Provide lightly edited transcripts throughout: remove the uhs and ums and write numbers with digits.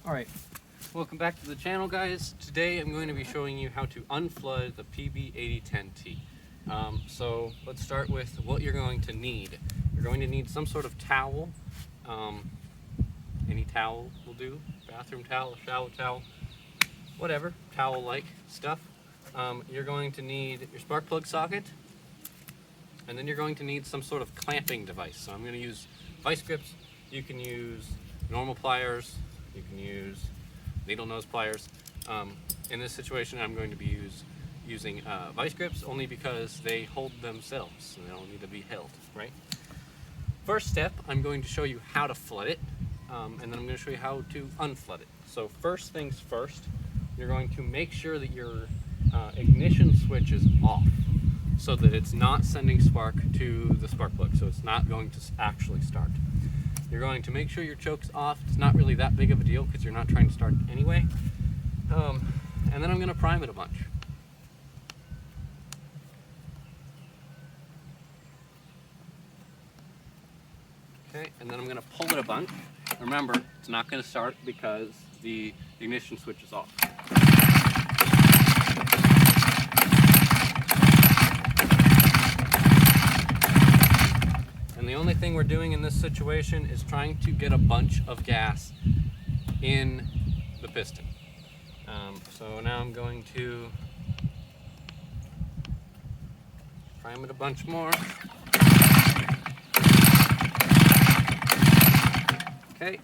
Alright, welcome back to the channel, guys. Today I'm going to be showing you how to unflood the PB8010T. So let's start with what you're going to need. You're going to need some sort of towel. Any towel will do. Bathroom towel, shower towel, whatever, towel-like stuff. You're going to need your spark plug socket, and then you're going to need some sort of clamping device. So I'm going to use vice grips. You can use normal pliers. You can use needle nose pliers. In this situation, I'm going to be using vice grips only because they hold themselves and they don't need to be held, right? First step, I'm going to show you how to flood it, and then I'm going to show you how to unflood it. So first things first, you're going to make sure that your ignition switch is off so that it's not sending spark to the spark plug, so it's not going to actually start. You're going to make sure your choke's off. It's not really that big of a deal because you're not trying to start anyway. And then I'm going to prime it a bunch. Okay, and then I'm going to pull it a bunch. Remember, it's not going to start because the ignition switch is off. And the only thing we're doing in this situation is trying to get a bunch of gas in the piston. So now I'm going to prime it a bunch more. Okay,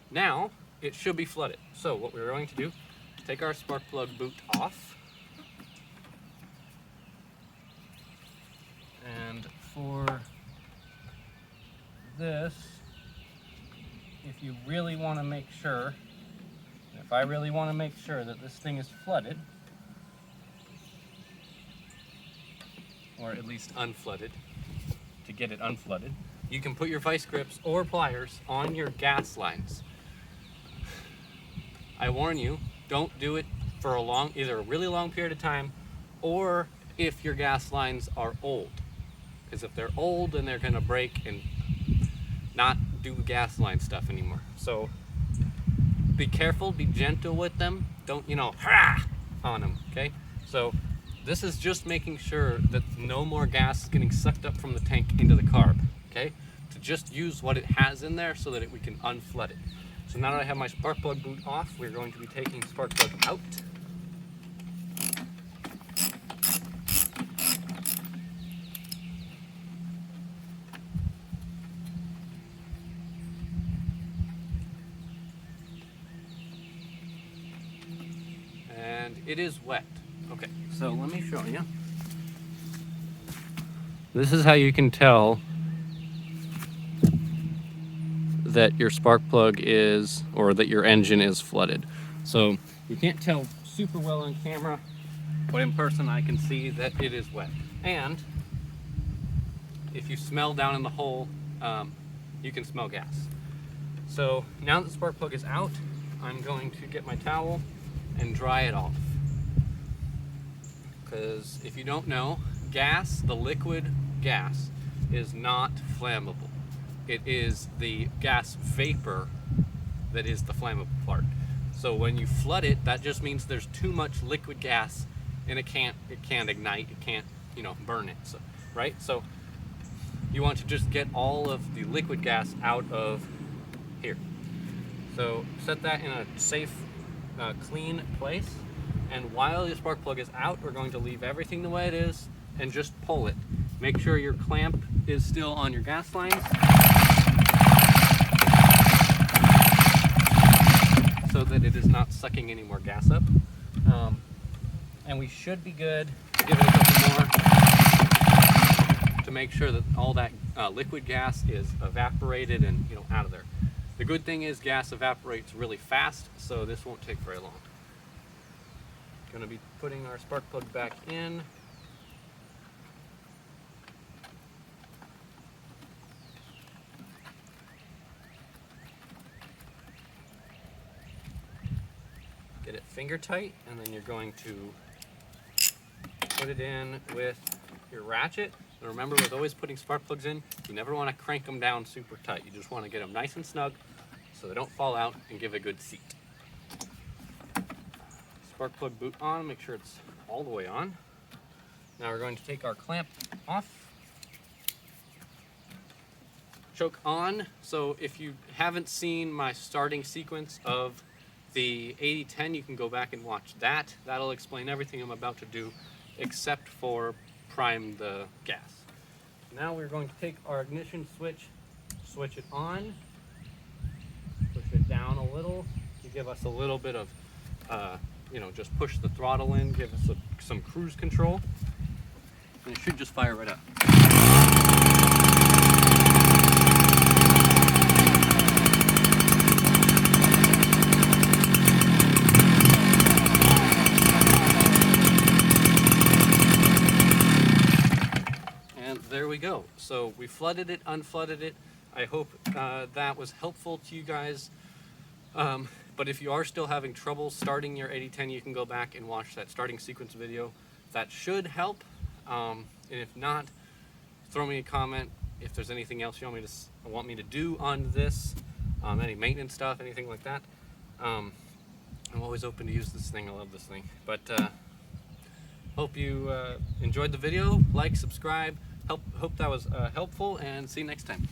now it should be flooded. So what we're going to do is take our spark plug boot off. And for this, if you really want to make sure, if I really want to make sure that this thing is flooded, or at least unflooded, to get it unflooded, you can put your vice grips or pliers on your gas lines. I warn you, don't do it for either a really long period of time, or if your gas lines are old. Because if they're old, then they're going to break and not do gas line stuff anymore. So be careful, be gentle with them. Don't, hurrah on them, okay? So this is just making sure that no more gas is getting sucked up from the tank into the carb, okay? To just use what it has in there so that we can unflood it. So now that I have my spark plug boot off, we're going to be taking spark plug out. And it is wet. Okay, so let me show you. This is how you can tell that your spark plug is, or that your engine is flooded. So you can't tell super well on camera, but in person I can see that it is wet. And if you smell down in the hole, you can smell gas. So now that the spark plug is out, I'm going to get my towel and dry it off. Because if you don't know, gas, the liquid gas, is not flammable. It is the gas vapor that is the flammable part. So when you flood it, that just means there's too much liquid gas and it can't ignite, it can't, burn it, so, right? So you want to just get all of the liquid gas out of here. So set that in a safe, clean place, and while your spark plug is out, we're going to leave everything the way it is and just pull it. Make sure your clamp is still on your gas lines so that it is not sucking any more gas up. And we should be good. Give it a couple more to make sure that all that liquid gas is evaporated and out of there. The good thing is gas evaporates really fast, so this won't take very long. Going to be putting our spark plug back in. Get it finger tight, and then you're going to put it in with your ratchet. And remember, with always putting spark plugs in, you never want to crank them down super tight. You just want to get them nice and snug so they don't fall out and give a good seat. Spark plug boot on, make sure it's all the way on. Now we're going to take our clamp off. Choke on. So if you haven't seen my starting sequence of the 80-10, you can go back and watch that. That'll explain everything I'm about to do except for prime the gas. Now we're going to take our ignition switch, switch it on, push it down a little to give us a little bit of, just push the throttle in, give us some cruise control, and it should just fire right up. And there we go. So we flooded it, unflooded it. I hope that was helpful to you guys. But if you are still having trouble starting your 80-10, you can go back and watch that starting sequence video. That should help. And if not, throw me a comment if there's anything else you want me to do on this, any maintenance stuff, anything like that. I'm always open to use this thing. I love this thing. But hope you enjoyed the video. Like, subscribe. Hope that was helpful, and see you next time.